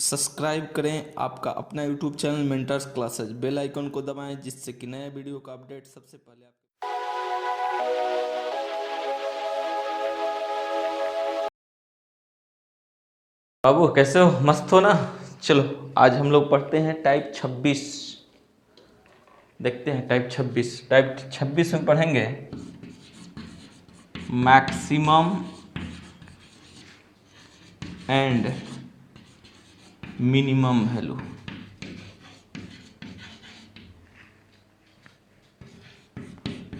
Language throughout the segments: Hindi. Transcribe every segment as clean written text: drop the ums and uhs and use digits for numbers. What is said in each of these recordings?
सब्सक्राइब करें आपका अपना YouTube channel mentors classes. Bell icon को दबाएं जिससे कि नया वीडियो का अपडेट सबसे पहले आप। बाबू कैसे हो? मस्त हो ना? चलो आज हम लोग पढ़ते हैं टाइप 26। देखते हैं टाइप 26 में पढ़ेंगे मैक्सिमम एंड मिनिमम वैल्यू।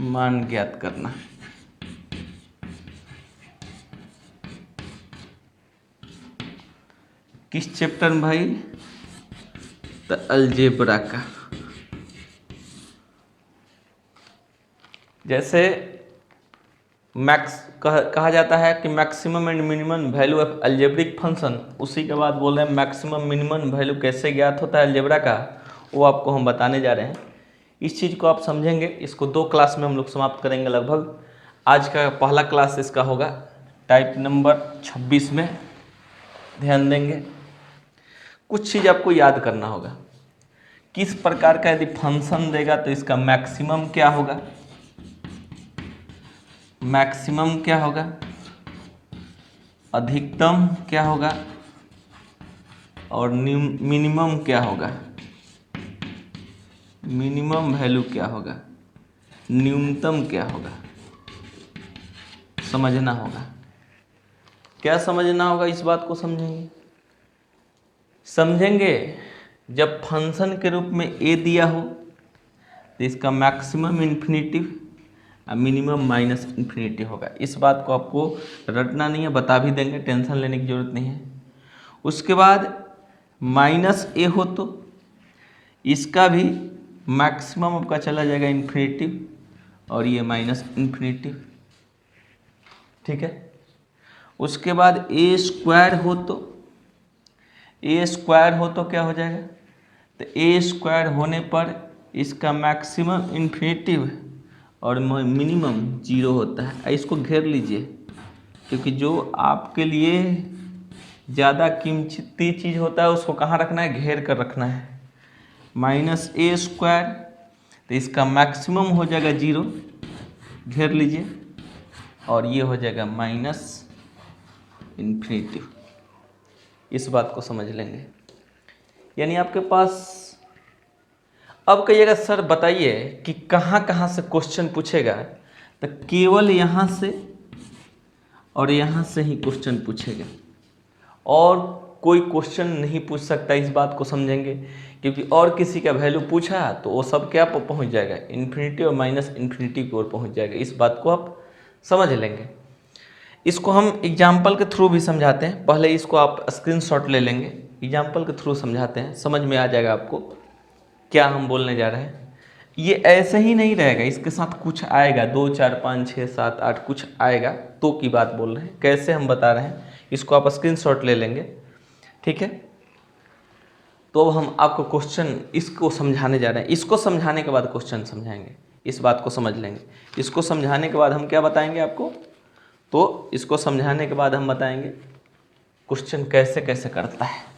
मान ज्ञात करना। किस चैप्टर में भाई? द अलजेब्रा का। जैसे कहा जाता है कि maximum and minimum value of algebraic function, उसी के बाद बोल रहे हैं मैक्सिमम मिनिमम वैल्यू कैसे ज्ञात होता है अलजेब्रा का, वो आपको हम बताने जा रहे हैं। इस चीज़ को आप समझेंगे, इसको 2 क्लास में हम लोग समाप्त करेंगे लगभग। आज का पहला क्लास इसका होगा टाइप नंबर 26 में। ध्यान देंगे, कुछ चीज़ आपको याद करना होगा। किस प्रकार का यदि फंक्शन देगा तो इसका मैक्सिमम क्या होगा, मैक्सिमम क्या होगा, अधिकतम क्या होगा और मिनिमम क्या होगा, मिनिमम वैल्यू क्या होगा, न्यूनतम क्या होगा, समझना होगा। क्या समझना होगा? इस बात को समझेंगे जब फंक्शन के रूप में ए दिया हो तो इसका maximum infinitive minimum minus infinity होगा। इस बात को आपको रटना नहीं है, बता भी देंगे, टेंशन लेने की जरूरत नहीं है। उसके बाद माइनस ए हो तो इसका भी मैक्सिमम आपका चला जाएगा इन्फिनिटिव और ये माइनस इन्फिनिटिव। ठीक है। उसके बाद ए स्क्वायर हो तो क्या हो जाएगा? तो ए स्क्वायर होने पर इसका मैक्सिमम इन्फिनिटिव और मिनिमम 0 होता है। इसको घेर लीजिए, क्योंकि जो आपके लिए ज़्यादा कीमती चीज़ होता है उसको कहाँ रखना है? घेर कर रखना है। माइनस ए स्क्वायर, तो इसका मैक्सिमम हो जाएगा 0, घेर लीजिए, और ये हो जाएगा माइनस इन्फिनिटी। इस बात को समझ लेंगे। यानी आपके पास अब कहिएगा सर बताइए कि कहाँ कहाँ से क्वेश्चन पूछेगा, तो केवल यहाँ से और यहाँ से ही क्वेश्चन पूछेगा, और कोई क्वेश्चन नहीं पूछ सकता। इस बात को समझेंगे, क्योंकि और किसी का वैल्यू पूछा तो वो सब क्या पर पहुँच जाएगा? इन्फिनिटी और माइनस इन्फिनिटी की ओर पहुँच जाएगा। इस बात को आप समझ लेंगे। इसको हम एग्जाम्पल के थ्रू भी समझाते हैं। पहले इसको आप स्क्रीनशॉट ले लेंगे, एग्जाम्पल के थ्रू समझाते हैं, समझ में आ जाएगा आपको क्या हम बोलने जा रहे हैं। ये ऐसे ही नहीं रहेगा, इसके साथ कुछ आएगा, 2 4 5 6 7 8 कुछ आएगा, तो की बात बोल रहे हैं। कैसे हम बता रहे हैं, इसको आप स्क्रीनशॉट ले लेंगे। ठीक है। तो हम आपको क्वेश्चन इसको समझाने जा रहे हैं। इसको समझाने के बाद क्वेश्चन समझाएंगे। इस बात को समझ लेंगे। इसको समझाने के बाद हम क्या बताएंगे आपको? तो इसको समझाने के बाद हम बताएंगे क्वेश्चन कैसे कैसे करता है।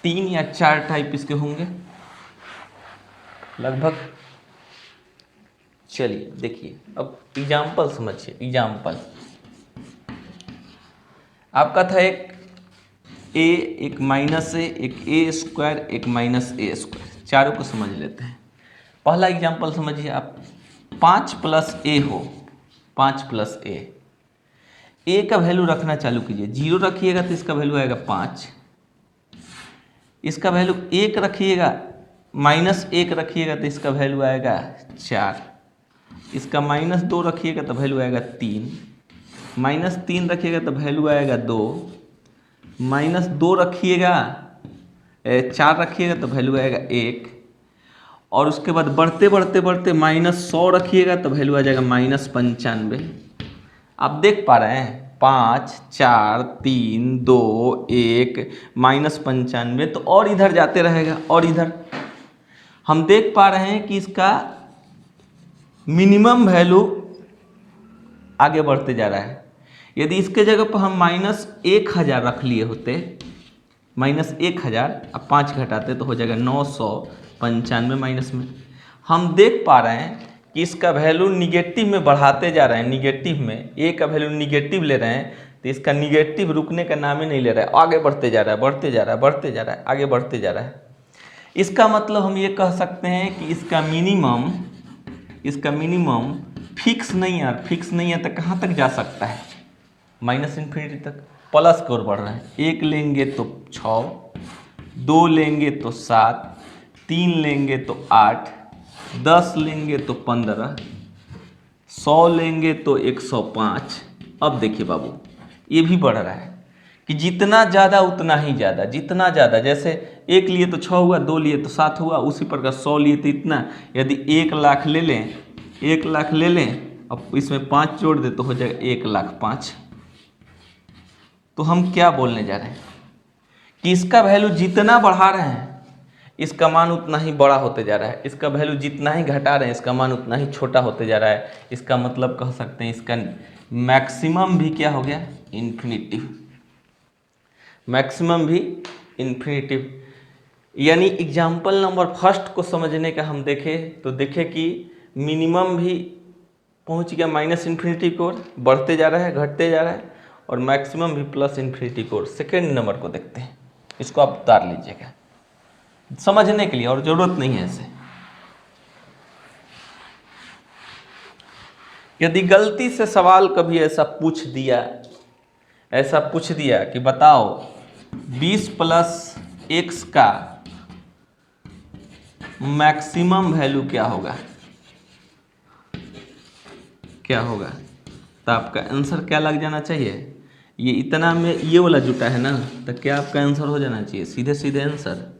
3 या 4 टाइप इसके होंगे लगभग। चलिए देखिए, अब एग्जाम्पल समझिए। एग्जाम्पल आपका था एक ए, एक माइनस ए, एक ए स्क्वायर, एक माइनस ए स्क्वायर। चारों को समझ लेते हैं। पहला एग्जाम्पल समझिए आप। 5 प्लस ए हो, 5 प्लस ए का वैल्यू रखना चालू कीजिए। 0 रखिएगा तो इसका वैल्यू आएगा 5, इसका वैल्यू 1 रखिएगा, माइनस 1 रखिएगा तो इसका वैल्यू आएगा 4, इसका माइनस 2 रखिएगा तो वैल्यू आएगा 3, माइनस 3 रखिएगा तो वैल्यू आएगा 2, माइनस 2 रखिएगा 4 रखिएगा तो वैल्यू आएगा 1, और उसके बाद बढ़ते बढ़ते बढ़ते माइनस 100 रखिएगा तो वैल्यू आ जाएगा माइनस 95। आप देख पा रहे हैं 5 4 3 2 1 माइनस 95, तो और इधर जाते रहेगा। और इधर हम देख पा रहे हैं कि इसका मिनिमम वैल्यू आगे बढ़ते जा रहा है। यदि इसके जगह पर हम -1000 रख लिए होते -1000 अब 5 घटाते तो हो जाएगा 995 माइनस में। हम देख पा रहे हैं कि इसका वैल्यू निगेटिव में बढ़ाते जा रहे हैं, निगेटिव में ए का वैल्यू निगेटिव ले रहे हैं, तो इसका निगेटिव रुकने का नाम ही नहीं ले रहा है, आगे बढ़ते जा रहा है, बढ़ते जा रहा है, बढ़ते जा रहा है, आगे बढ़ते जा रहा है। इसका मतलब हम ये कह सकते हैं कि इसका मिनिमम फिक्स नहीं है, फिक्स नहीं है तो कहाँ तक जा सकता है, -इन्फिनिटी तक। प्लस की ओर बढ़ रहा है, 1 लेंगे तो 6, 2 लेंगे तो 7, 3 लेंगे तो 8, 10 लेंगे तो 15, 100 लेंगे तो 105। अब देखिए बाबू, ये भी बढ़ रहा है कि जितना ज़्यादा उतना ही ज़्यादा, जितना ज़्यादा, जैसे 1 लिए तो 6 हुआ, 2 लिए तो 7 हुआ, उसी प्रकार 100 लिए तो इतना। यदि 1 लाख ले लें, 1 लाख ले लें, अब इसमें 5 जोड़ दे तो हो जाएगा 1,05,000। तो हम क्या बोलने जा रहे हैं कि इसका वैल्यू जितना बढ़ा रहे हैं इसका मान उतना ही बड़ा होते जा रहा है, इसका वैल्यू जितना ही घटा रहे हैं इसका मान उतना ही छोटा होते जा रहा है। इसका मतलब कह सकते हैं इसका मैक्सिमम भी क्या हो गया, इन्फिनिटिव, मैक्सिमम भी इन्फिनिटिव। यानी एग्जाम्पल नंबर फर्स्ट को समझने का हम देखें तो देखें कि मिनिमम भी पहुंच गया -इन्फिनिटी की ओर, बढ़ते जा रहा है, घटते जा रहा है, और मैक्सिमम भी +इन्फिनिटी की ओर। सेकेंड नंबर को देखते हैं, इसको आप उतार लीजिएगा समझने के लिए, और जरूरत नहीं है ऐसे। यदि गलती से सवाल कभी ऐसा पूछ दिया कि बताओ 20 + x का मैक्सिमम वैल्यू क्या होगा, तो आपका आंसर क्या लग जाना चाहिए, ये इतना में ये वाला जुटा है ना, तो क्या आपका आंसर हो जाना चाहिए, सीधे सीधे आंसर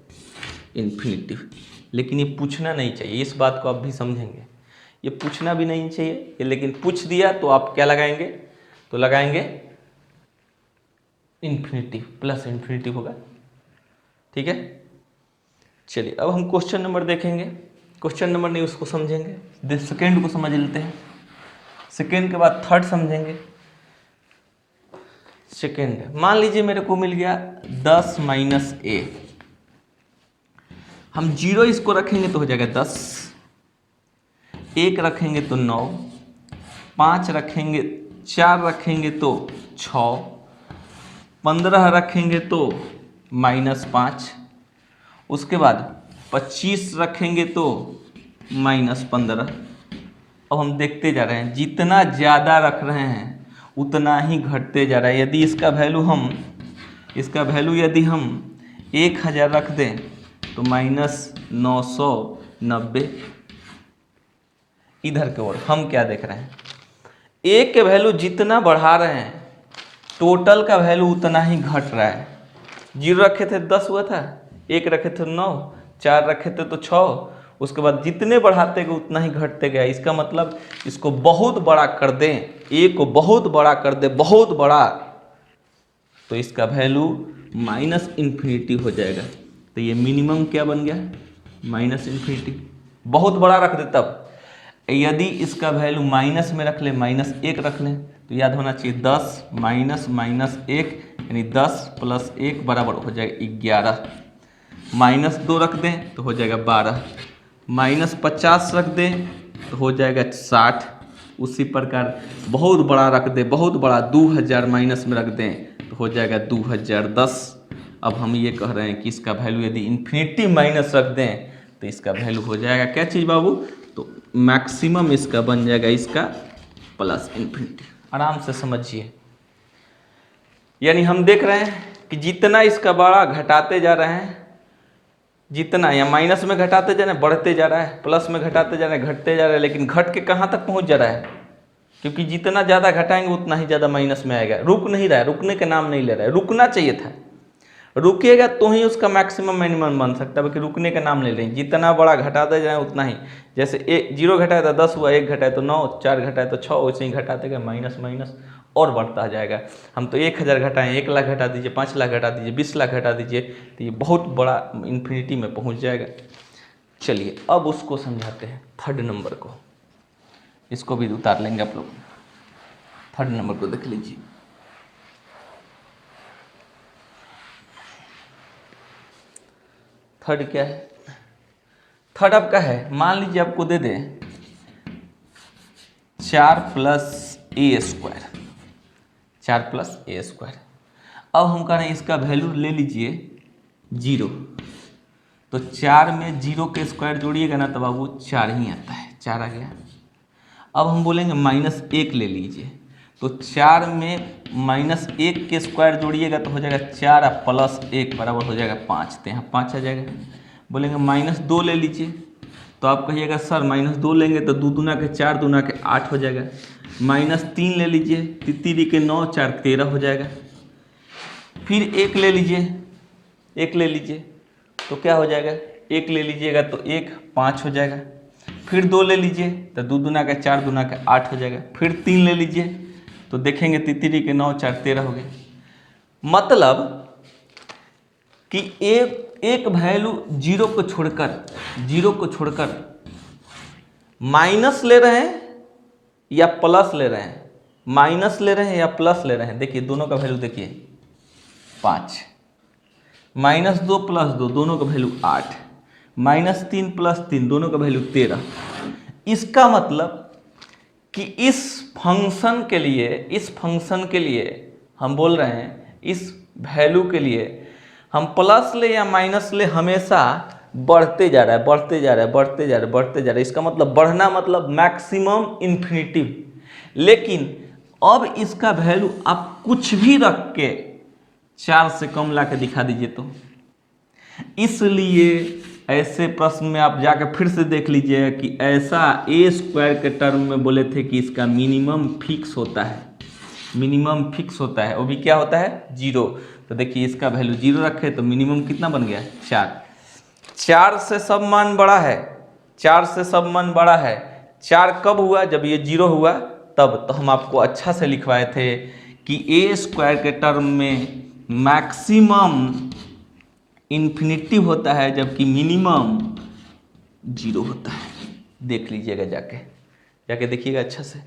इन्फिनिटिव। लेकिन ये पूछना नहीं चाहिए, इस बात को आप भी समझेंगे, ये पूछना भी नहीं चाहिए, लेकिन पूछ दिया तो आप क्या लगाएंगे, तो लगाएंगे इन्फिनिटिव, +इन्फिनिटिव होगा। ठीक है, चलिए अब हम क्वेश्चन नंबर देखेंगे। क्वेश्चन नंबर नहीं, उसको समझेंगे, सेकेंड को समझ लेते हैं, सेकेंड के बाद थर्ड समझेंगे। सेकेंड, मान लीजिए मेरे को मिल गया 10 - a, हम 0 इसको रखेंगे तो हो जाएगा 10, 1 रखेंगे तो 9, 5 रखेंगे, 4 रखेंगे तो 6, 15 रखेंगे तो -5, उसके बाद 25 रखेंगे तो -15। अब हम देखते जा रहे हैं, जितना ज़्यादा रख रहे हैं उतना ही घटते जा रहा है। यदि इसका वैल्यू यदि हम 1000 रख दें तो -990। इधर की ओर हम क्या देख रहे हैं, ए के वैल्यू जितना बढ़ा रहे हैं टोटल का वैल्यू उतना ही घट रहा है। 0 रखे थे 10 हुआ था, 1 रखे थे 9, 4 रखे थे तो 6, उसके बाद जितने बढ़ाते गए उतना ही घटते गया। इसका मतलब इसको बहुत बड़ा कर दें, ए को बहुत बड़ा कर दे, बहुत बड़ा, तो इसका वैल्यू -इन्फिनिटी हो जाएगा। तो ये मिनिमम क्या बन गया, -इन्फिनिटी। बहुत बड़ा रख दे तब, यदि इसका वैल्यू माइनस में रख ले, -1 रख लें, तो याद होना चाहिए 10 -1 यानी 10 + 1 बराबर हो जाएगा 11, -2 रख दें तो हो जाएगा 12, -50 रख दें तो हो जाएगा 60। उसी प्रकार बहुत बड़ा रख दे, बहुत बड़ा 2000 माइनस में रख दें तो हो जाएगा 2010। अब हम ये कह रहे हैं कि इसका वैल्यू यदि इन्फिनिटी माइनस रख दें तो इसका वैल्यू हो जाएगा क्या चीज़ बाबू, तो मैक्सिमम इसका बन जाएगा इसका +इन्फिनिटी। आराम से समझिए, यानी हम देख रहे हैं कि जितना इसका बड़ा घटाते जा रहे हैं, जितना या माइनस में घटाते जा रहे हैं बढ़ते जा रहा है, प्लस में घटाते जा रहे हैं घटते जा रहा है, लेकिन घट के कहाँ तक पहुँच जा रहा है, क्योंकि जितना ज़्यादा घटाएंगे उतना ही ज़्यादा माइनस में आएगा। रुक नहीं रहा है, रुकने का नाम नहीं ले रहा है, रुकना चाहिए था, रुकेगा तो ही उसका मैक्सिमम मिनिमम बन सकता है, बाकी रुकने का नाम ले रहे हैं। जितना बड़ा घटाते जाए उतना ही, जैसे 0 घटाया तो 10 हुआ, 1 घटाया तो 9, 4 घटाया तो 6, वैसे ही घटाते गए माइनस माइनस और बढ़ता जाएगा। हम तो 1000 घटाएं, 1 लाख घटा दीजिए, 5 लाख घटा दीजिए, 20 लाख घटा दीजिए, तो ये बहुत बड़ा इन्फिनिटी में पहुंच जाएगा। चलिए अब उसको समझाते हैं, थर्ड नंबर को, इसको भी उतार लेंगे आप लोग। थर्ड नंबर को देख लीजिए, थर्ड क्या है, थर्ड आपका है, मान लीजिए आपको दे दें 4 प्लस ए स्क्वायर, 4 प्लस ए स्क्वायर। अब हम कह रहे हैं इसका वैल्यू ले लीजिए 0, तो 4 में 0 के स्क्वायर जोड़िएगा ना तो बाबू 4 ही आता है, 4 आ गया। अब हम बोलेंगे -1 ले लीजिए, तो 4 में -1 के स्क्वायर जोड़िएगा तो हो जाएगा 4 प्लस 1 बराबर हो जाएगा 5, तो यहाँ 5 आ जाएगा। बोलेंगे -2 ले लीजिए, तो आप कहिएगा सर -2 लेंगे तो 2 दूना के 4 दूना के 8 हो जाएगा। -3 ले लीजिए, 3 के 9 4 13 हो जाएगा। फिर 1 ले लीजिए, 1 ले लीजिए तो क्या हो जाएगा, 1 ले लीजिएगा तो 1 5 हो जाएगा। फिर 2 ले लीजिए तो 2 दूना का 4 दूना का 8 हो जाएगा। फिर 3 ले लीजिए तो देखेंगे 3 के 9 4 13 हो गए। मतलब कि एक वैल्यू 0 को छोड़कर माइनस ले रहे हैं या प्लस ले रहे हैं, माइनस ले रहे हैं या प्लस ले रहे हैं। देखिए दोनों का वैल्यू देखिए 5, -2 + 2 दोनों का वैल्यू 8, -3 + 3 दोनों का वैल्यू 13। इसका मतलब कि इस फंक्शन के लिए हम बोल रहे हैं, इस वैल्यू के लिए हम प्लस ले या माइनस ले हमेशा बढ़ते जा रहा है। इसका मतलब बढ़ना मतलब मैक्सिमम इन्फिनिटिव। लेकिन अब इसका वैल्यू आप कुछ भी रख के 4 से कम ला के दिखा दीजिए तो, इसलिए ऐसे प्रश्न में आप जाकर फिर से देख लीजिए कि ऐसा ए स्क्वायर के टर्म में बोले थे कि इसका मिनिमम फिक्स होता है, वो भी क्या होता है 0। तो देखिए इसका वैल्यू 0 रखे तो मिनिमम कितना बन गया 4 से सब मान बड़ा है, 4 कब हुआ जब ये 0 हुआ तब। तो हम आपको अच्छा से लिखवाए थे कि ए स्क्वायर के टर्म में मैक्सिमम इन्फिनिटी होता है जबकि मिनिमम 0 होता है। देख लीजिएगा, जाके देखिएगा अच्छा से।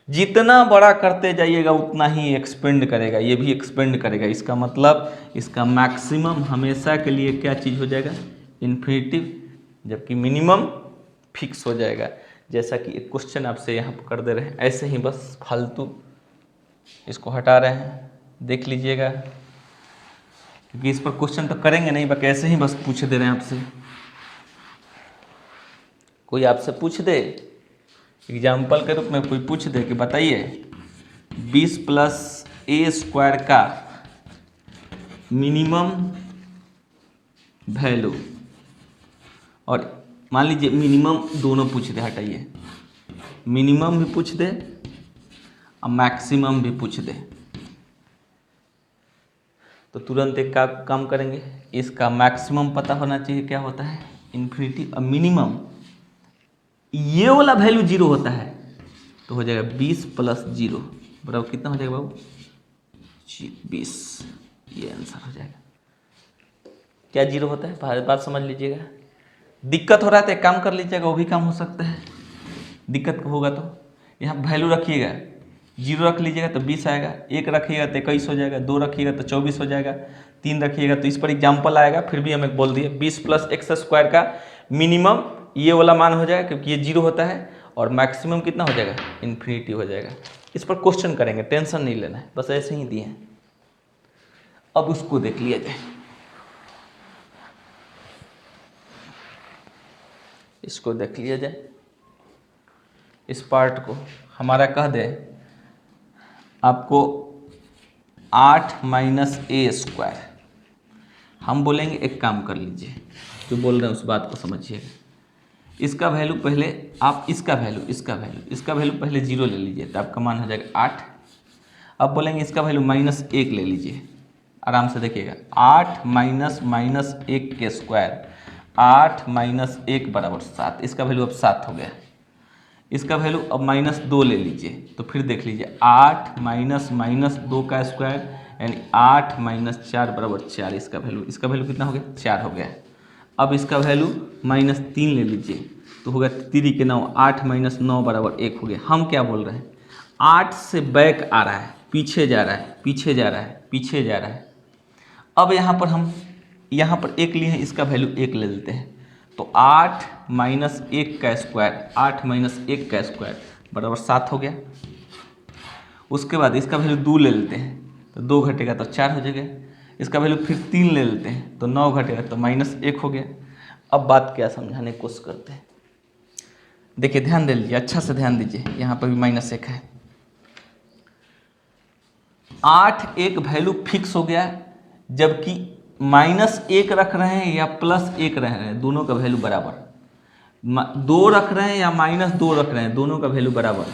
जितना बड़ा करते जाइएगा उतना ही एक्सपेंड करेगा, ये भी एक्सपेंड करेगा। इसका मतलब इसका मैक्सिमम हमेशा के लिए क्या चीज़ हो जाएगा इन्फिनिटिव, जबकि मिनिमम फिक्स हो जाएगा। जैसा कि एक क्वेश्चन आपसे यहाँ पर कर दे रहे हैं, ऐसे ही बस फालतू इसको हटा रहे हैं, देख लीजिएगा, क्योंकि इस पर क्वेश्चन तो करेंगे नहीं, बस ऐसे ही बस पूछ दे रहे हैं आपसे। कोई आपसे पूछ दे एग्जाम्पल के रूप में, कोई पूछ दे कि बताइए 20 + ए स्क्वायर का मिनिमम वैल्यू, और मान लीजिए मिनिमम दोनों पूछ दे, हटाइए, मिनिमम भी पूछ दे और मैक्सिमम भी पूछ दे, तो तुरंत एक काम करेंगे, इसका मैक्सिमम पता होना चाहिए क्या होता है इन्फिनिटी, और मिनिमम ये वाला वैल्यू 0 होता है तो हो जाएगा 20 + 0 बराबर कितना हो जाएगा बाबू 20। ये आंसर हो जाएगा। क्या 0 होता है बात समझ लीजिएगा। दिक्कत हो रहा है तो एक काम कर लीजिएगा, वो भी काम हो सकता है। दिक्कत होगा तो यहाँ वैल्यू रखिएगा, 0 रख लीजिएगा तो 20 आएगा, 1 रखिएगा तो 21 हो जाएगा, 2 रखिएगा तो 24 हो जाएगा, 3 रखिएगा तो इस पर एग्जाम्पल आएगा। फिर भी हमें बोल दिए 20 + x² का मिनिमम ये वाला मान हो जाएगा क्योंकि ये 0 होता है, और मैक्सिमम कितना हो जाएगा इन्फिनिटी हो जाएगा। इस पर क्वेश्चन करेंगे, टेंशन नहीं लेना है, बस ऐसे ही दिए हैं। अब उसको देख लिया जाए, इसको देख लिया जाए। इस पार्ट को हमारा कह दे आपको 8 - a²। हम बोलेंगे एक काम कर लीजिए, जो बोल रहे हैं उस बात को समझिएगा। इसका वैल्यू पहले आप इसका वैल्यू पहले 0 ले लीजिए तो आपका मान हो जाएगा 8। अब बोलेंगे इसका वैल्यू -1 ले लीजिए, आराम से देखिएगा 8 - -1 के स्क्वायर, 8 - 1 बराबर 7। इसका वैल्यू अब 7 हो गया। इसका वैल्यू अब -2 ले लीजिए तो फिर देख लीजिए 8 - -2 का स्क्वायर यानी 8 - 4 बराबर 4। इसका वैल्यू कितना हो गया 4 हो गया। अब इसका वैल्यू -3 ले लीजिए तो होगा 3 के 9, 8 - 9 बराबर 1 हो गया। हम क्या बोल रहे हैं 8 से बैक आ रहा है, पीछे जा रहा है। अब यहाँ पर हम यहाँ पर 1 लिए हैं, इसका वैल्यू 1 ले लेते हैं। तो 8 माइनस 1 का स्क्वायर, 8 माइनस 1 का स्क्वायर बराबर 7 हो गया। उसके बाद इसका वैल्यू 2 ले लेते हैं, तो 2 घटेगा तो 4 हो जाएगा। इसका वैल्यू फिर 3 ले लेते हैं, तो 9 घटेगा तो -1 हो गया। अब बात क्या समझाने की कोशिश करते हैं। देखिए ध्यान दे लीजिए, अच्छा से ध्यान दीजिए, यहाँ पर भी -1 है। 8 एक वैल्यू फिक्स हो गया, जबकि -1 रख रहे हैं या +1 रख रहे हैं, दोनों का वैल्यू बराबर। 2 रख रहे हैं या -2 रख रहे हैं, दोनों का वैल्यू बराबर।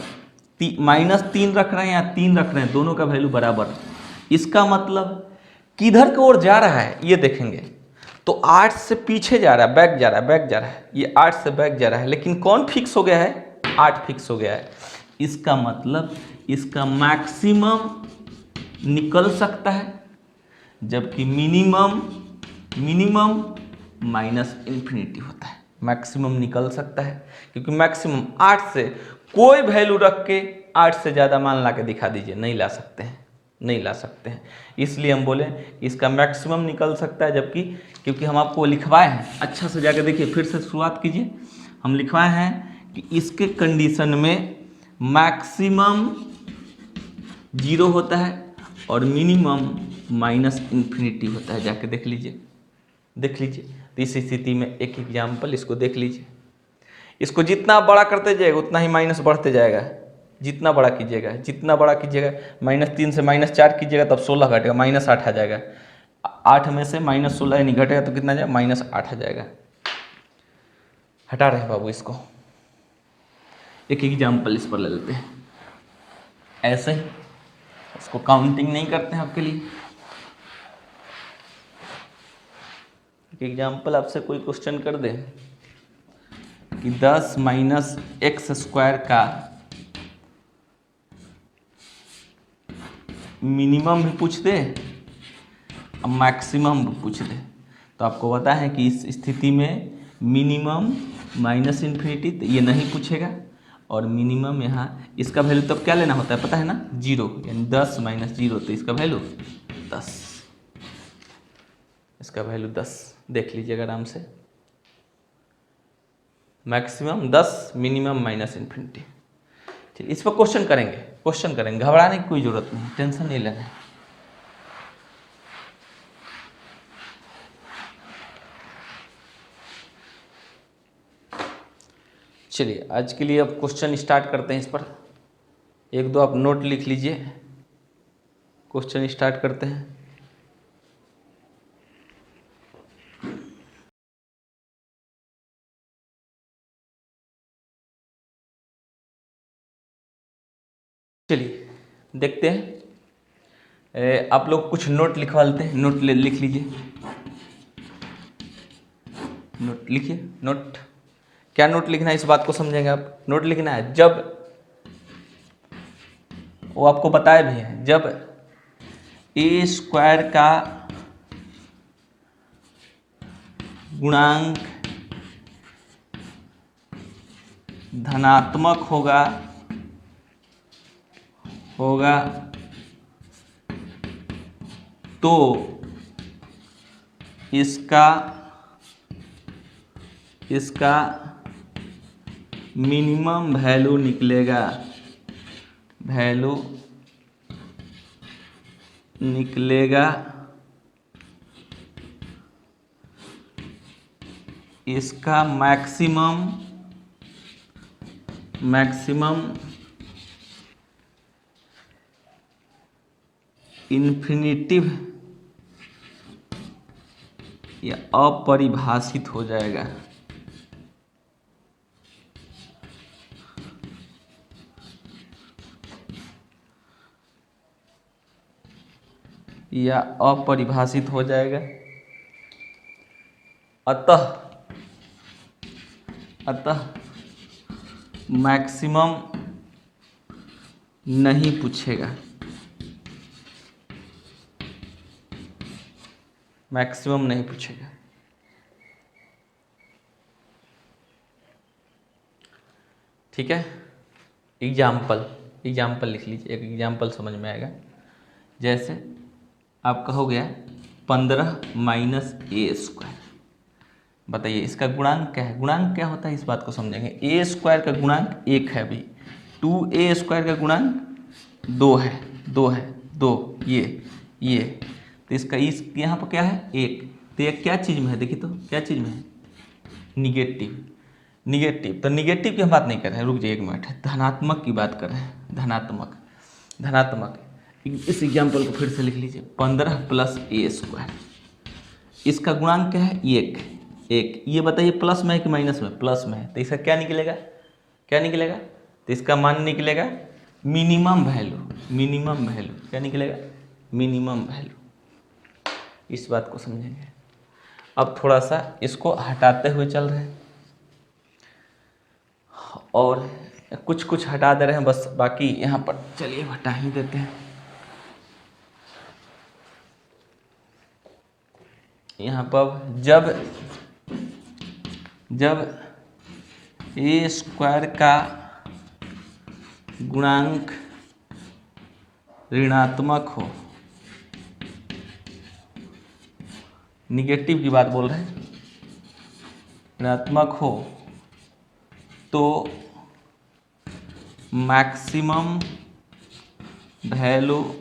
-3 रख रहे हैं या 3 रख रहे हैं, दोनों का वैल्यू बराबर। इसका मतलब किधर की ओर जा रहा है ये देखेंगे। तो 8 से पीछे जा रहा है, बैक जा रहा है, बैक जा रहा है, ये 8 से बैक जा रहा है, लेकिन कौन फिक्स हो गया है? 8 फिक्स हो गया है। इसका मतलब इसका मैक्सिमम निकल सकता है, जबकि मिनिमम -∞ होता है। मैक्सिमम निकल सकता है, क्योंकि मैक्सिमम 8 से कोई वैल्यू रख के 8 से ज़्यादा मान ला के दिखा दीजिए, नहीं ला सकते हैं, नहीं ला सकते हैं। इसलिए हम बोले इसका मैक्सिमम निकल सकता है, जबकि क्योंकि हम आपको लिखवाए हैं, अच्छा से जाकर देखिए, फिर से शुरुआत कीजिए। हम लिखवाए हैं कि इसके कंडीशन में मैक्सिमम 0 होता है और मिनिमम -∞ होता है। जाके देख लीजिए, देख लीजिए। तो इस स्थिति में एक एग्जाम्पल इसको देख लीजिए। इसको जितना बड़ा करते जाएगा उतना ही माइनस बढ़ते जाएगा। जितना बड़ा कीजिएगा, जितना बड़ा कीजिएगा, -3 से -4 कीजिएगा तब 16 घटेगा, -8 आ जाएगा। 8 में से -16 यानी घटेगा तो कितना जाएगा? -8 आ जाएगा। हटा रहे हैं बाबू इसको। एक एग्जाम्पल इस पर ले लेते हैं, ऐसे ही इसको काउंटिंग नहीं करते हैं आपके लिए। एक एग्जाम्पल आपसे कोई क्वेश्चन कर दे कि 10 माइनस एक्स स्क्वायर का मिनिमम भी पूछ दे और मैक्सिमम भी पूछ दे, तो आपको पता है कि इस स्थिति में मिनिमम -∞ तो ये नहीं पूछेगा, और मिनिमम यहाँ इसका वैल्यू तब क्या लेना होता है पता है ना? 0, यानी 10 माइनस 0, तो इसका वैल्यू 10, इसका वैल्यू 10। देख लीजिएगा आराम से, मैक्सिमम 10, मिनिमम -∞। चलिए इस पर क्वेश्चन करेंगे, क्वेश्चन करेंगे, घबराने की कोई ज़रूरत नहीं, टेंशन नहीं लेना है। चलिए आज के लिए अब क्वेश्चन स्टार्ट करते हैं। इस पर 1-2 आप नोट लिख लीजिए, क्वेश्चन स्टार्ट करते हैं। चलिए देखते हैं, आप लोग कुछ नोट लिखवा लेते हैं, नोट लिख लीजिए, नोट लिखिए। नोट क्या नोट लिखना है इस बात को समझेंगे आप। नोट लिखना है जब, वो आपको बताया भी है, जब ए स्क्वायर का गुणांक धनात्मक होगा तो इसका मिनिमम वैल्यू निकलेगा, इसका मैक्सिमम इन्फिनिटिव या अपरिभाषित हो जाएगा, या अपरिभाषित हो जाएगा। अतः मैक्सिमम नहीं पूछेगा, मैक्सिमम नहीं पूछेगा। ठीक है, एग्जाम्पल लिख लीजिए, एक एग्जाम्पल समझ में आएगा। जैसे आपका हो गया 15 माइनस ए स्क्वायर। बताइए इसका गुणांक क्या है? गुणांक क्या होता है इस बात को समझेंगे। ए स्क्वायर का गुणांक 1 है अभी, 2a स्क्वायर का गुणांक 2 है, 2 ये तो इसका इस यहाँ पर क्या है 1। तो ये क्या चीज़ में है देखिए, तो क्या चीज़ में है? निगेटिव। तो निगेटिव की हम बात नहीं कर रहे हैं, रुक जाइए 1 मिनट, धनात्मक की बात कर रहे हैं। धनात्मक इस एग्जाम्पल को फिर से लिख लीजिए, 15 प्लस ए स्क्वायर, इसका गुणांक क्या है 1। ये बताइए प्लस में है कि माइनस में? प्लस में है, तो इसका क्या निकलेगा? तो इसका मान निकलेगा मिनिमम वैल्यू। क्या निकलेगा? Minimum value. इस बात को समझेंगे। अब थोड़ा सा इसको हटाते हुए चल रहे हैं और कुछ हटा दे रहे हैं बस, बाकी यहाँ पर चलिए हटा ही देते हैं। यहाँ पर जब ए स्क्वायर का गुणांक ऋणात्मक हो, निगेटिव की बात बोल रहे हैं, ऋणात्मक हो तो मैक्सिमम वैल्यू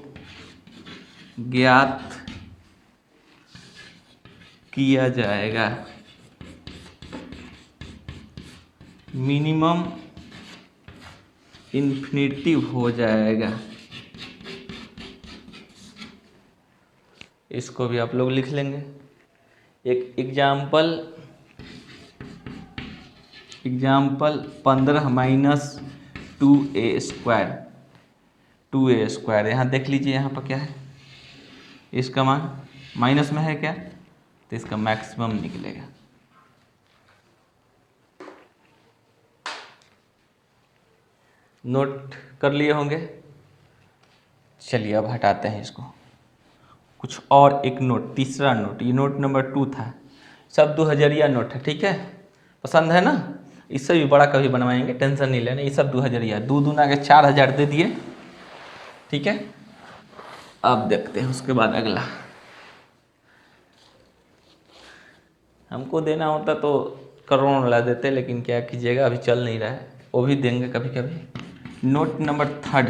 ज्ञात किया जाएगा, मिनिमम इन्फिनिटिव हो जाएगा। इसको भी आप लोग लिख लेंगे। एक एग्जाम्पल 15 माइनस 2a स्क्वायर, यहाँ देख लीजिए, यहाँ पर क्या है? इसका मान माइनस में है क्या? तो इसका मैक्सिमम निकलेगा। नोट कर लिए होंगे। चलिए अब हटाते हैं इसको। कुछ और एक नोट, तीसरा नोट, ये नोट नंबर 2 था। सब 2000 नोट है, ठीक है? पसंद है ना? इससे भी बड़ा कभी बनवाएंगे, टेंशन नहीं लेना। ये सब 2000, 2 दूना के 4000 दे दिए, ठीक है? अब देखते हैं उसके बाद अगला। हमको देना होता तो करोड़ ला देते, लेकिन क्या कीजिएगा, अभी चल नहीं रहा है, वो भी देंगे कभी कभी। नोट नंबर 3,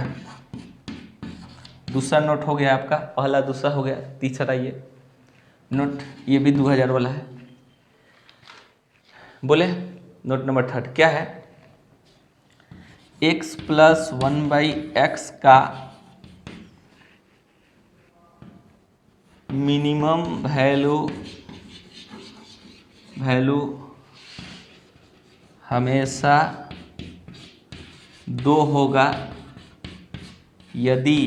दूसरा नोट हो गया आपका, पहला दूसरा हो गया, तीसरा ये नोट, ये भी 2000 वाला है। बोले नोट नंबर 3 क्या है? x प्लस 1/x का मिनिमम वैल्यू हमेशा 2 होगा यदि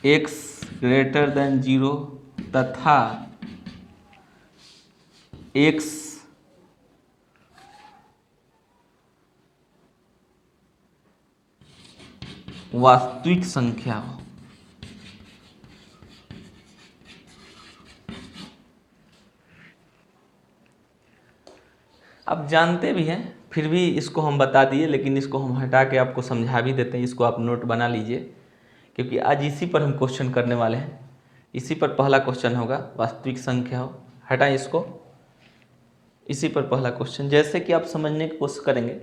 x ग्रेटर देन 0 तथा x वास्तविक संख्या हो। आप जानते भी हैं, फिर भी इसको हम बता दिए, लेकिन इसको हम हटा के आपको समझा भी देते हैं। इसको आप नोट बना लीजिए, क्योंकि आज इसी पर हम क्वेश्चन करने वाले हैं। इसी पर पहला क्वेश्चन होगा, वास्तविक संख्या हो। हटाएं इसको, इसी पर पहला क्वेश्चन। जैसे कि आप समझने की कोशिश करेंगे,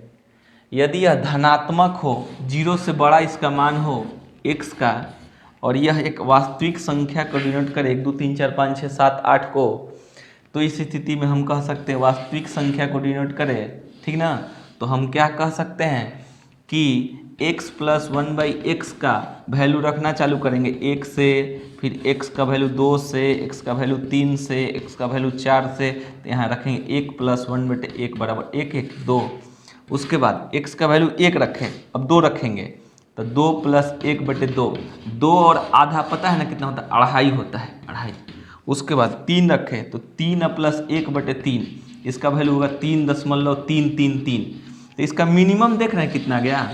यदि यह धनात्मक हो, 0 से बड़ा इसका मान हो x का, और यह एक वास्तविक संख्या को डिनोट करे 1 2 3 4 5 6 7 8 को, तो इस स्थिति में हम कह सकते हैं वास्तविक संख्या को डिनोट करे, ठीक ना? तो हम क्या कह सकते हैं कि x प्लस 1/x का वैल्यू रखना चालू करेंगे 1 से, फिर x का वैल्यू 2 से, x का वैल्यू 3 से, x का वैल्यू 4 से, तो यहाँ रखेंगे 1 प्लस 1/1 बराबर 1 1 2। उसके बाद x का वैल्यू 1 रखें, अब 2 रखेंगे, तो 2 प्लस 1/2, 2 और आधा पता है ना कितना होता है? 2.5 होता है, 2.5। उसके बाद 3 रखें, तो 3 प्लस 1/3, इसका वैल्यू होगा 3.333। तो इसका मिनिमम देख रहे हैं कितना गया?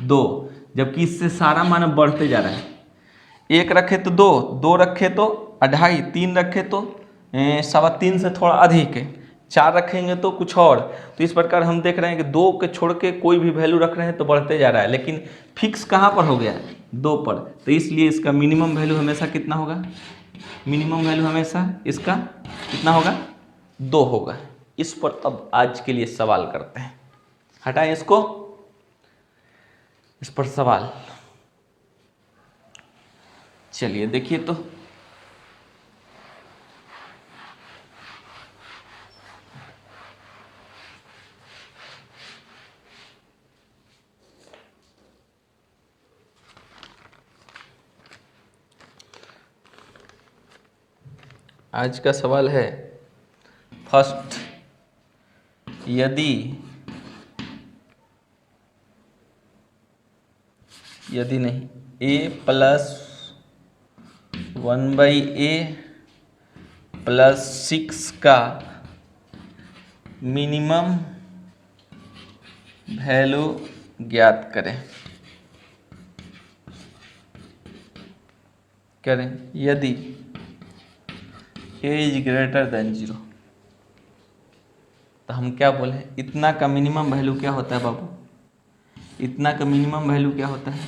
2, जबकि इससे सारा मान बढ़ते जा रहा है। 1 रखे तो 2, 2 रखे तो 2.5, 3 रखे तो 3.25 से थोड़ा अधिक है, 4 रखेंगे तो कुछ और। तो इस प्रकार हम देख रहे हैं कि 2 के छोड़ के कोई भी वैल्यू रख रहे हैं तो बढ़ते जा रहा है, लेकिन फिक्स कहाँ पर हो गया? 2 पर, तो इसलिए इसका मिनिमम वैल्यू हमेशा कितना होगा, मिनिमम वैल्यू हमेशा इसका कितना होगा, 2 होगा। इस पर अब आज के लिए सवाल करते हैं, हटाएं इसको, इस पर सवाल। चलिए देखिए तो आज का सवाल है फर्स्ट, यदि नहीं a प्लस 1/a प्लस 6 का मिनिमम वैल्यू ज्ञात करें। यदि a इज ग्रेटर देन 0, तो हम क्या बोले, इतना का मिनिमम वैल्यू क्या होता है बाबू, इतना का मिनिमम वैल्यू क्या होता है।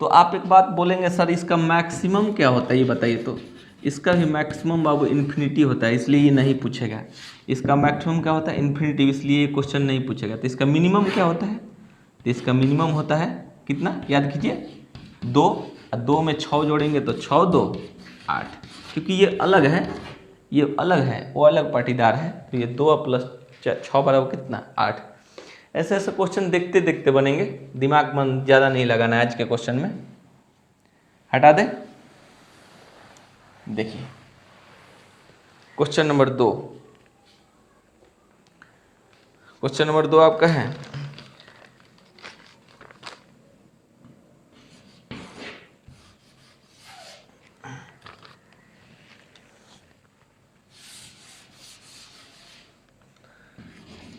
तो आप एक बात बोलेंगे सर इसका मैक्सिमम क्या होता है ये बताइए, तो इसका भी मैक्सिमम बाबू इन्फिनिटी होता है, इसलिए ये नहीं पूछेगा। इसका मैक्सिमम क्या होता है, इन्फिनिटी, इसलिए ये क्वेश्चन नहीं पूछेगा। तो इसका मिनिमम क्या होता है, तो इसका मिनिमम होता है कितना, याद कीजिए 2, और 2 में 6 जोड़ेंगे तो 6 2 8, क्योंकि ये अलग है, ये अलग है, वो अलग पाटीदार है, तो ये 2 प्लस 6 बराबर कितना 8। ऐसे ऐसे क्वेश्चन देखते देखते बनेंगे, दिमाग मन ज़्यादा नहीं लगाना है आज के क्वेश्चन में, हटा दे। देखिए क्वेश्चन नंबर 2, क्वेश्चन नंबर 2 आपका है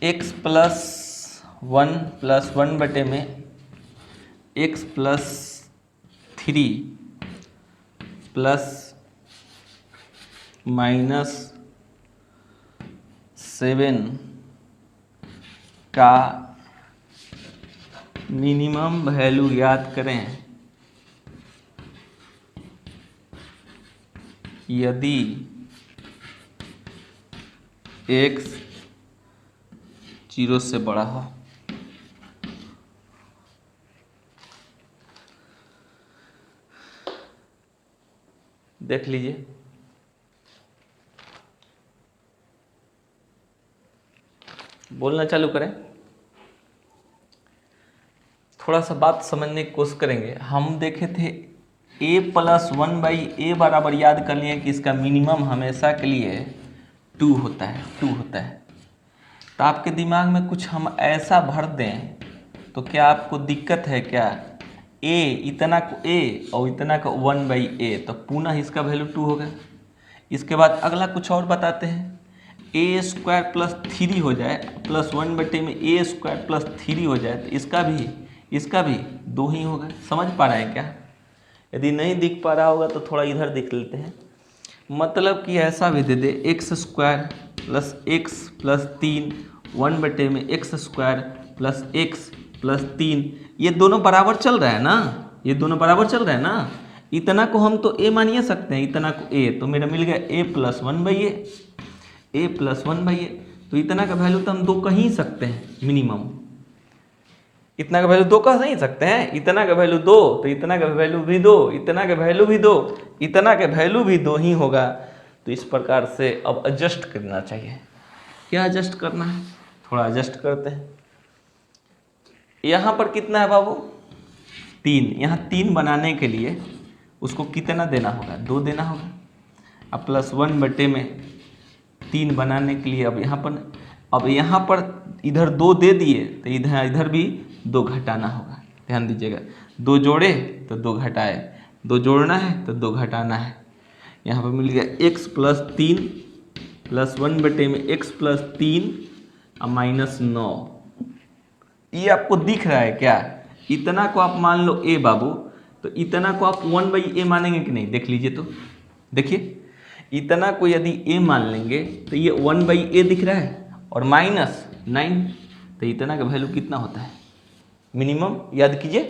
x प्लस 1 बटे में x प्लस 3 प्लस -7 का मिनिमम वैल्यू याद करें यदि x 0 से बड़ा हो। देख लीजिए, बोलना चालू करें, थोड़ा सा बात समझने की कोशिश करेंगे। हम देखे थे a प्लस 1/a बराबर, याद कर लिए कि इसका मिनिमम हमेशा के लिए 2 होता है, 2 होता है। तो आपके दिमाग में कुछ हम ऐसा भर दें तो क्या आपको दिक्कत है क्या, a इतना को a और इतना को 1/a, तो पुनः इसका वैल्यू 2 होगा। इसके बाद अगला कुछ और बताते हैं, a² प्लस 3 हो जाए, प्लस 1 बटे में a² प्लस 3 हो जाए, तो इसका भी 2 ही होगा। समझ पा रहे हैं क्या? यदि नहीं दिख पा रहा होगा तो थोड़ा इधर देख लेते हैं। मतलब कि ऐसा भी दे दे x² प्लस x प्लस 3 1 बटे में x² प्लस x प्लस 3, ये दोनों बराबर चल रहा है ना, ये दोनों बराबर चल रहा है ना। इतना को हम तो a मानिए सकते हैं, इतना को a, तो मेरा मिल गया a plus 1/a, a plus 1/a। तो इतना का वैल्यू तो हम 2 कह ही सकते हैं मिनिमम, इतना का वैल्यू 2 कह नहीं सकते हैं, इतना का वैल्यू 2, तो इतना का वैल्यू भी 2, इतना का वैल्यू भी 2, इतना का वैल्यू भी 2 ही होगा। तो इस प्रकार से अब एडजस्ट करना चाहिए। क्या एडजस्ट करना है, थोड़ा एडजस्ट करते हैं। यहाँ पर कितना है बाबू, 3, यहाँ 3 बनाने के लिए उसको कितना देना होगा, 2 देना होगा। अब प्लस 1 बटे में 3 बनाने के लिए अब यहाँ पर इधर 2 दे दिए, तो इधर भी 2 घटाना होगा। ध्यान दीजिएगा, 2 जोड़े तो 2 घटाए, 2 जोड़ना है तो 2 घटाना है। यहाँ पर मिल गया x प्लस 3 प्लस 1 बटे में x प्लस 3 और -9। ये आपको दिख रहा है क्या? इतना को आप मान लो a बाबू, तो इतना को आप 1/a मानेंगे कि नहीं, देख लीजिए। तो देखिए, इतना को यदि a मान लेंगे तो ये 1/a दिख रहा है, और -9, तो इतना का वैल्यू कितना होता है मिनिमम, याद कीजिए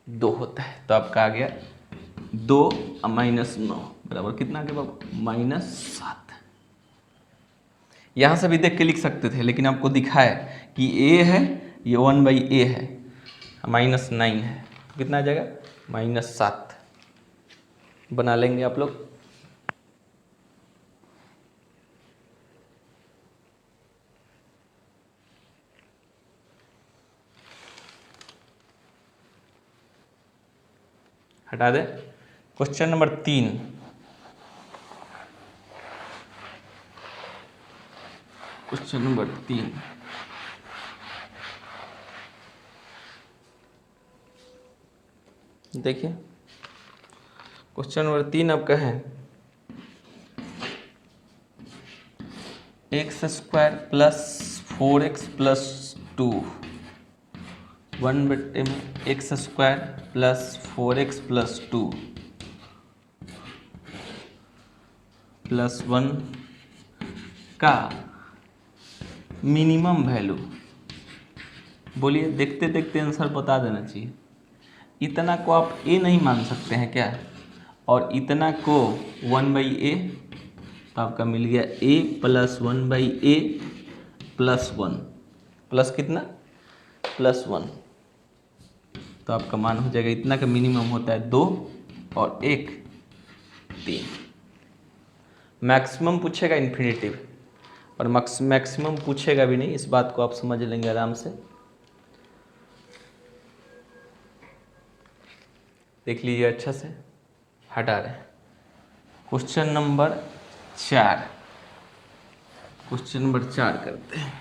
2 होता है। तो आपका आ गया 2 माइनस 9 बराबर कितना आ गया बाबू? -7। यहाँ से भी देख के लिख सकते थे, लेकिन आपको दिखाया कि a है, ये 1/a है, -9 है, तो कितना आ जाएगा? -7 बना लेंगे आप लोग। हटा दे। क्वेश्चन नंबर 3, क्वेश्चन नंबर 3 देखिए, क्वेश्चन नंबर 3 आपका है x² + 4x + 2 1/में x² + 4x + 2 + 1 का मिनिमम वैल्यू। बोलिए, देखते देखते आंसर बता देना चाहिए। इतना को आप a नहीं मान सकते हैं क्या? और इतना को 1/a, तो आपका मिल गया a + 1/a + 1 प्लस कितना? +1। तो आपका मान हो जाएगा, इतना का मिनिमम होता है 2 और 1 3। मैक्सिमम पूछेगा इन्फिनिटिव, और मैक्सिमम पूछेगा भी नहीं, इस बात को आप समझ लेंगे आराम से। देख लीजिए अच्छा से। हटा रहे हैं। क्वेश्चन नंबर 4, क्वेश्चन नंबर 4 करते हैं।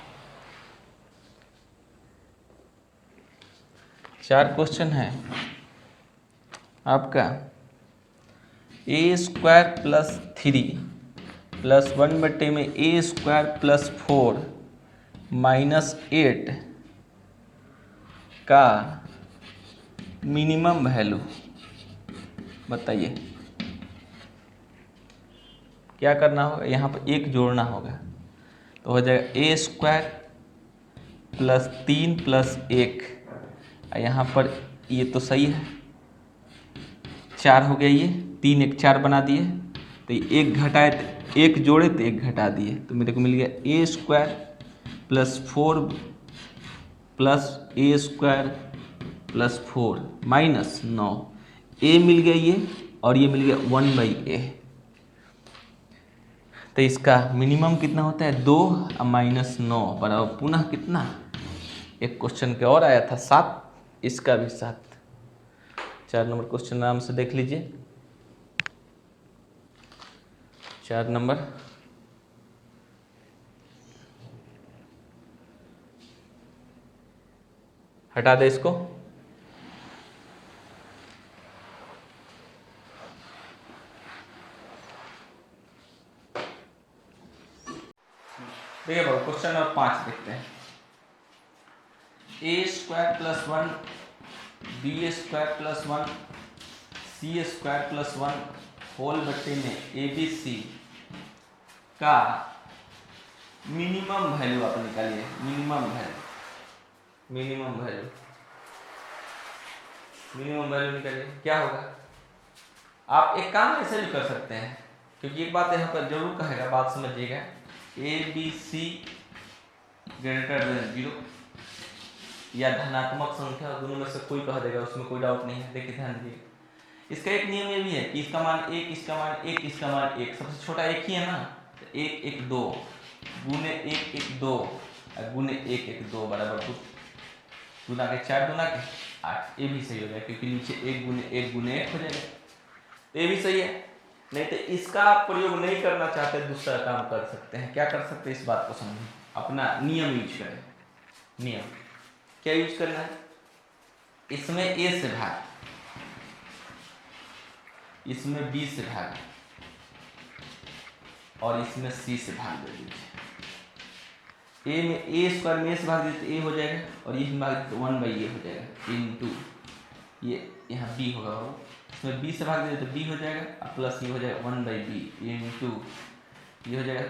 4 क्वेश्चन है आपका a² + 3 + 1/में a² + 4 -8 का मिनिमम वैल्यू बताइए। क्या करना होगा? यहाँ पर 1 जोड़ना होगा, तो हो जाएगा a² + 3 + 1, यहाँ पर ये तो सही है, 4 हो गया, ये 3 1 4 बना दिए, तो ये 1 घटाए, 1 जोड़े तो 1 घटा दिए, तो मेरे को मिल गया a² + 4 + a² + 4 -9। a मिल गया ये, और ये मिल गया 1/a। तो इसका मिनिमम कितना होता है? 2 -9 बराबर पुनः कितना? एक क्वेश्चन के और आया था 7, इसका भी 7। 4 नंबर क्वेश्चन आराम से देख लीजिए। 4 नंबर, हटा दे इसको। देखिए बाबू, क्वेश्चन नंबर 5 देखते हैं। a² + 1 b² + 1 c² + 1 होल बट्टे में abc का मिनिमम वैल्यू आप निकालिए। मिनिमम वैल्यू निकालिए। क्या होगा? आप एक काम ऐसे भी कर सकते हैं, क्योंकि एक बात यहाँ पर जरूर कहेगा, बात समझिएगा। abc > 0 या धनात्मक संख्या, दोनों में से कोई कह देगा, उसमें कोई डाउट नहीं है। देखिए ध्यान दीजिए, इसका एक नियम ये भी है कि इसका मान 1, इसका मान 1, इसका मान 1, सबसे छोटा 1 ही है ना, तो 1 1 2 गुने 1 1 2 गुने 1 1 2 बराबर 2 गुना के 4 गुना के 8। ये भी सही हो जाएगा, क्योंकि नीचे 1 गुने 1 गुने 1 हो जाएगा, तो ये भी सही है। नहीं तो इसका आप प्रयोग नहीं करना चाहते, दूसरा काम कर सकते हैं। क्या कर सकते हैं? इस बात को समझें, अपना नियम यूज करें। नियम क्या यूज करना है? इसमें a से भाग, इसमें b से भाग, और इसमें c से भाग दे दीजिए। a में a² में a से भाग दीजिए तो a हो जाएगा, और ये भाग दीजिए तो 1/a हो जाएगा, इनटू ये यहाँ b होगा, वो इसमें b से भाग दीजिए तो b हो जाएगा, और प्लस ये हो जाएगा 1/b इनटू ये हो जाएगा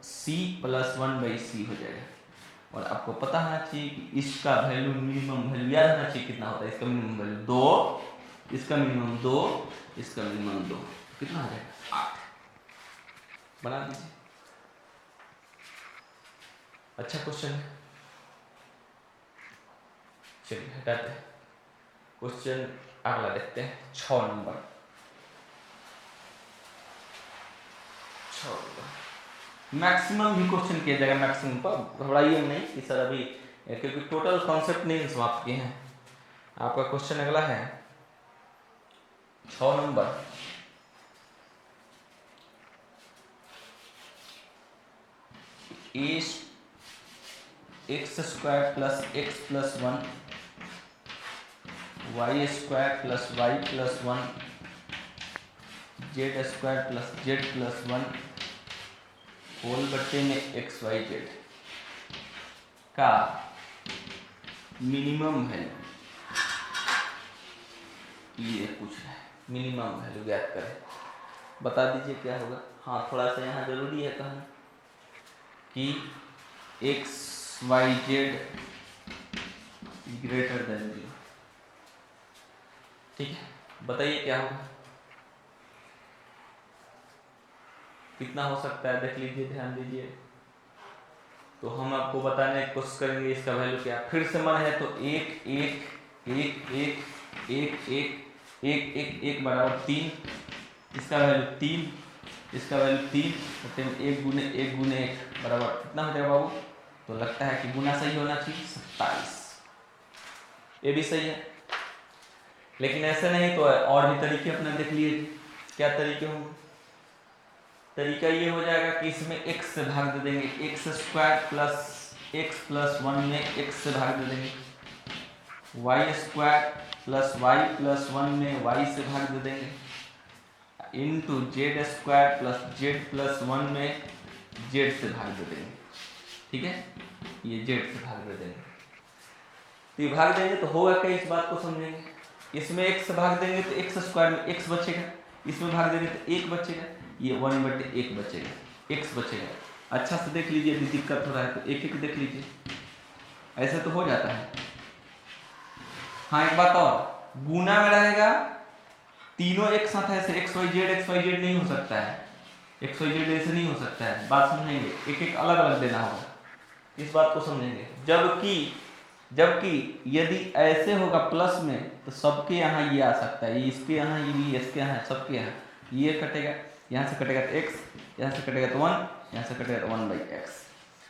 c + 1/c हो जाएगा। और आपको पता होना चाहिए कि इसका वैल्यू मिनिमम वैल्यू याद होना चाहिए कितना होता है। इसका मिनिमम वैल्यू 2, इसका मिनिमम 2, इसका मिनिमम 2, कितना हो जाएगा 8। बना दीजिए। अच्छा क्वेश्चन है, चलिए हटाते हैं। क्वेश्चन अगला देखते हैं, 6 नंबर। 6 नंबर मैक्सिमम भी क्वेश्चन किया जाएगा, मैक्सिमम पर घबराइए नहीं कि सर अभी, क्योंकि टोटल कॉन्सेप्ट नहीं समाप्त किए हैं। आपका क्वेश्चन अगला है 6 number. X square plus x plus 1 y square plus y plus 1 z square plus z plus 1 whole बट्टे में एक्स वाई जेड का मिनिमम वैल्यू ये पूछ रहा है। मिनिमम वैल्यू ज्ञात करें, बता दीजिए क्या होगा। हाँ, थोड़ा सा यहाँ जरूरी है कहना कि x y z greater than 0। ठीक है, बताइए क्या होगा, कितना हो सकता है, देख लीजिए, ध्यान दीजिए। तो हम आपको बताने की कोशिश करेंगे इसका वैल्यू क्या। फिर से मन है तो 1 1 1 1 1 1 1 1 1 बराबर 3, इसका वैल्यू 3, इसका वैल्यू 3, बटे में 1 गुने 1 गुने 1 बराबर कितना हो जाएगा बाबू। तो लगता है कि गुना सही होना चाहिए 27, ये भी सही है। लेकिन ऐसे नहीं तो और भी तरीके अपना देख लिए, क्या तरीके होंगे। तरीका ये हो जाएगा कि इसमें x से भाग दे देंगे, x square plus x plus 1 में x से भाग दे देंगे, y square plus y plus 1 में y से भाग दे देंगे, into z square plus z plus 1 में z से भाग दे देंगे। ठीक है, ये z से भाग दे देंगे। तो ये भाग देंगे तो होगा क्या, इस बात को समझेंगे। इसमें x से भाग देंगे तो एक्स स्क्वायर में x बचेगा, इसमें भाग देंगे तो 1 बचेगा, ये 1/1 बचेगा, x बचेगा। अच्छा से देख लीजिए, यदि दिक्कत हो रहा है तो एक एक देख लीजिए, ऐसे तो हो जाता है। हाँ, एक बात और, गुना में रहेगा तीनों एक साथ, ऐसे एक्स वाई जेड नहीं हो सकता है, एक्स वाई जेड ऐसे नहीं हो सकता है। बात समझेंगे, एक एक अलग अलग देना होगा, इस बात को समझेंगे। जबकि यदि ऐसे होगा प्लस में तो सबके यहाँ ये आ सकता है, ये इसके यहाँ, ये भी इसके यहाँ, सबके यहाँ ये कटेगा, यहाँ से कटेगा तो x, यहाँ से कटेगा तो 1, यहाँ से कटेगा तो 1/x।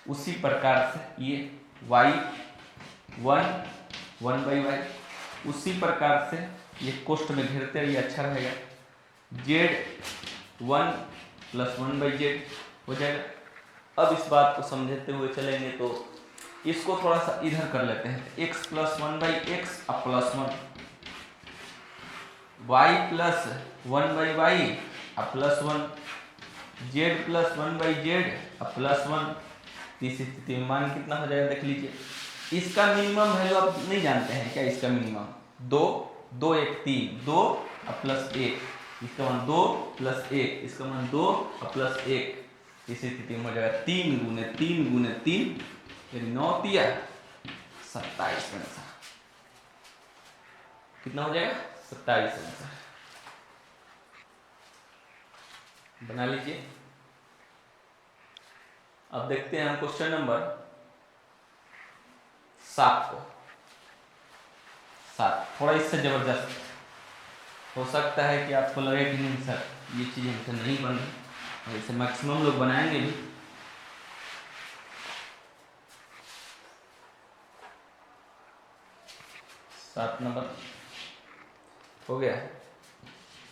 उसी प्रकार से ये y 1/y, उसी प्रकार से ये कोष्ठ में घेरते रहिए, अच्छा रहेगा। z 1 + 1/z हो जाएगा। अब इस बात को समझते हुए चलेंगे तो इसको थोड़ा सा इधर कर लेते हैं, x + 1/x अब +1, y + 1/y अब +1, z + 1/z अब + 1। इस स्थिति में मान कितना हो जाएगा देख लीजिए। इसका मिनिमम वैल्यू आप नहीं जानते हैं क्या, इसका मिनिमम 2 2 1 3, 2 अब +1, इसका मान 2 + 1, इसका मान 2 अब +1। इस स्थिति में हो जाएगा 3 गुने 3 गुने 3, यानी 9 तिया 27 आंसर। कितना हो जाएगा 27 आंसर। बना लीजिए। अब देखते हैं हम क्वेश्चन नंबर 7 को। 7 थोड़ा इससे जबरदस्त हो सकता है कि आपको लगे कि नहीं सर ये चीज़ हमसे नहीं बन रही, ऐसे मैक्सिमम लोग बनाएंगे भी। सात नंबर हो गया।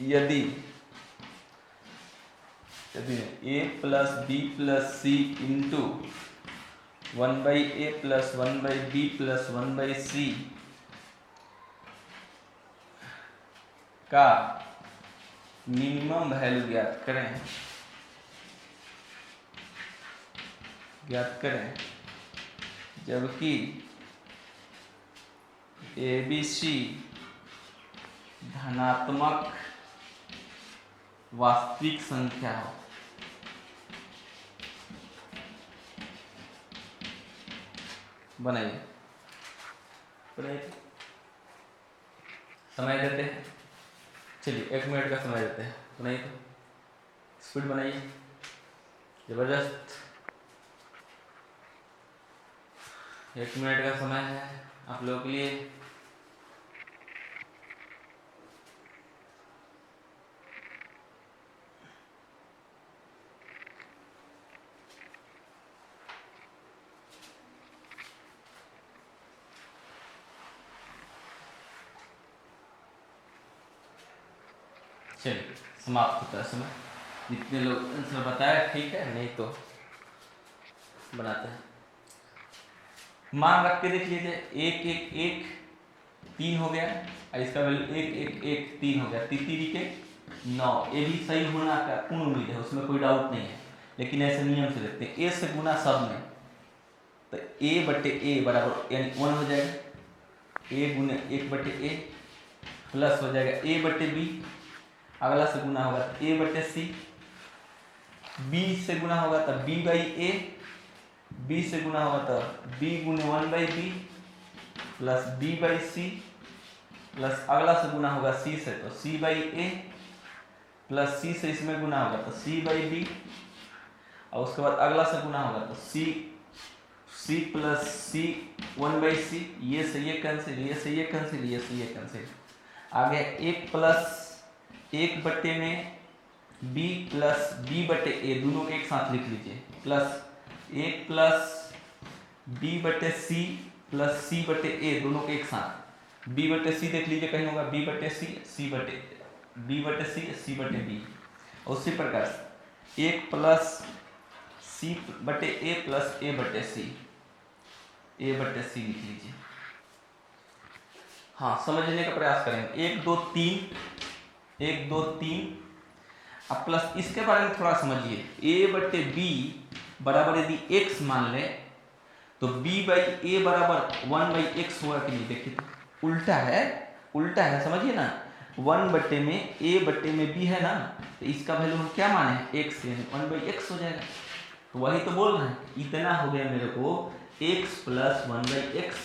यदि a + b + c into 1/a + 1/b + 1/c का मिनिमम वैल्यू ज्ञात करें, जबकि ABC धनात्मक वास्तविक संख्या हो। बनाइए बनाइए, समय देते हैं, चलिए 1 मिनट का समय देते हैं, बनाइए तो स्पीड बनाइए, जबरदस्त। 1 मिनट का समय है आप लोगों के लिए। चलिए समाप्त होता है समय। जितने लोग आंसर बताए ठीक है, नहीं तो बनाते हैं। मान रख के देख लीजिए 1 1 1 3 हो गया, और इसका वैल्यू 1 1 1 3 हो गया, 3 के 9। ये भी सही होना का पूर्ण उम्मीद है, उसमें कोई डाउट नहीं है, लेकिन ऐसे नियम से देखते हैं। ए से गुना सब में, तो ए बटे ए बराबर यानी 1 हो जाएगा, ए गुने 1 बटे ए प्लस हो जाएगा ए बटे बी, अगला से गुना होगा तो ए बटे सी, बी से गुना होगा तो बी बाई ए, बी से गुना होगा तो बी गुने 1 by b plus b by c, plus अगला से गुना होगा सी से तो सी बाई ए, प्लस सी से इसमें गुना होगा तो सी बाई बी, और उसके बाद अगला से गुना होगा तो सी प्लस सी 1 बाई सी, ये से ये कैंसिल, ये से ये कैंसिल, ये से ये कैंसिल। आगे 1 प्लस 1 बटे में b प्लस b बटे a, दोनों को एक साथ लिख लीजिए, प्लस 1 प्लस b बटे c प्लस c बटे a, दोनों को एक साथ। b बटे c देख लीजिए कहीं होगा b बटे c, b बटे c बटे b। उसी प्रकार से 1 प्लस c बटे a प्लस a बटे c लिख लीजिए। हाँ, समझने का प्रयास करेंगे। 1 2 3 अब प्लस इसके बारे में थोड़ा समझिए। a बटे बी बराबर यदि x मान ले तो b बाई ए बराबर 1 बाई एक्स होगा कि नहीं, देखिए तो उल्टा है, समझिए ना। 1 बटे में a बटे में b है ना, तो इसका वैल्यू हम क्या माने x, यानी 1 बाई एक्स हो जाएगा। तो वही तो बोल रहे हैं, इतना हो गया मेरे को x प्लस 1 बाई एक्स,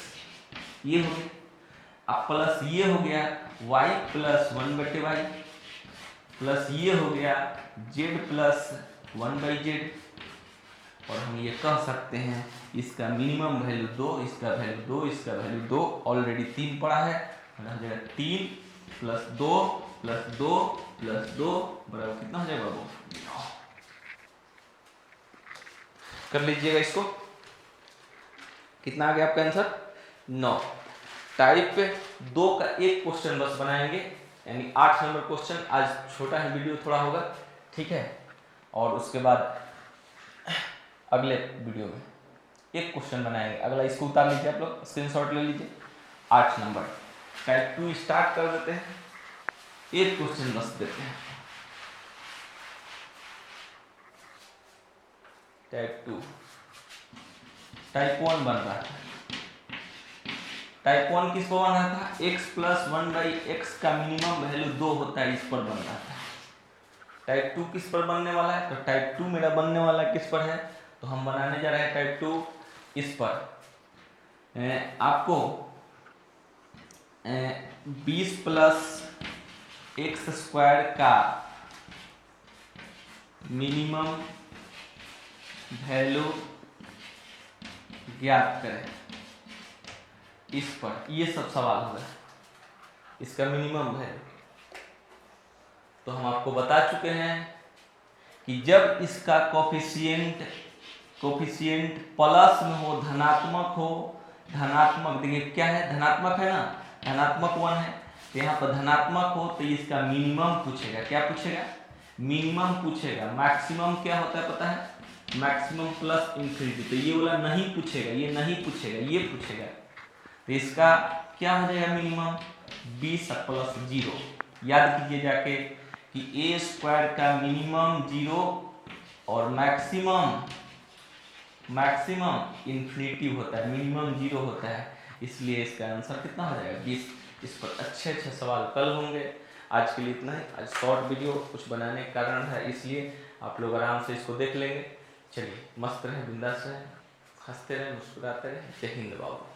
ये हो गया। अब प्लस ये हो गया y प्लस 1 बटे वाई, प्लस ये हो गया z प्लस 1 बाई जेड। और हम ये कह सकते हैं इसका मिनिमम वैल्यू 2, इसका वैल्यू 2, इसका वैल्यू 2, ऑलरेडी 3 पड़ा है, 3 प्लस 2 प्लस 2 प्लस 2 बराबर कितना हो जाएगा वो, कर लीजिएगा इसको। कितना आ गया आपका आंसर, 9। टाइप 2 का एक क्वेश्चन बस बनाएंगे, यानी 8 नंबर क्वेश्चन। आज छोटा है वीडियो थोड़ा होगा, ठीक है। और उसके बाद अगले वीडियो में एक क्वेश्चन बनाएंगे, अगला इसको उतार लीजिए आप लोग, स्क्रीनशॉट ले लीजिए। 8 नंबर टाइप 2 स्टार्ट कर देते हैं, एक क्वेश्चन बस देते हैं। टाइप 2 टाइप 1 बन रहा था। टाइप 1 किस पर बन रहा था, x प्लस 1 बाई एक्स का मिनिमम वैल्यू 2 होता है, इस पर बन रहा था। टाइप 2 किस पर बनने वाला है, तो टाइप 2 मेरा बनने वाला किस पर है, तो हम बनाने जा रहे हैं टाइप 2 इस पर। आपको 20 प्लस एक्स स्क्वायर का मिनिमम वैल्यू ज्ञात करें, इस पर ये सब सवाल होगा, इसका मिनिमम वैल्यू। तो हम आपको बता चुके हैं कि जब इसका कोफिशिएंट प्लस में हो, धनात्मक देखिए क्या है, धनात्मक है ना, धनात्मक 1 है, तो यहाँ पर धनात्मक हो तो इसका मिनिमम पूछेगा। क्या पूछेगा, मिनिमम पूछेगा। मैक्सिमम क्या होता है पता है, मैक्सिमम प्लस इंफिनिटी, तो ये वाला नहीं पूछेगा, ये नहीं पूछेगा, ये पूछेगा। तो इसका क्या हो जाएगा मिनिमम, 20 प्लस 0। याद कीजिए जाके कि ए स्क्वायर का मिनिमम 0 और मैक्सिमम इन्फिनिटी होता है, मिनिमम 0 होता है, इसलिए इसका आंसर कितना हो जाएगा 20। इस पर अच्छे सवाल कल होंगे। आज के लिए इतना ही। आज शॉर्ट वीडियो कुछ बनाने का कारण है, इसलिए आप लोग आराम से इसको देख लेंगे। चलिए, मस्त रहे, बिंदास रहे। हंसते रहे, मुस्कुराते रहे। जय हिंद बाबू।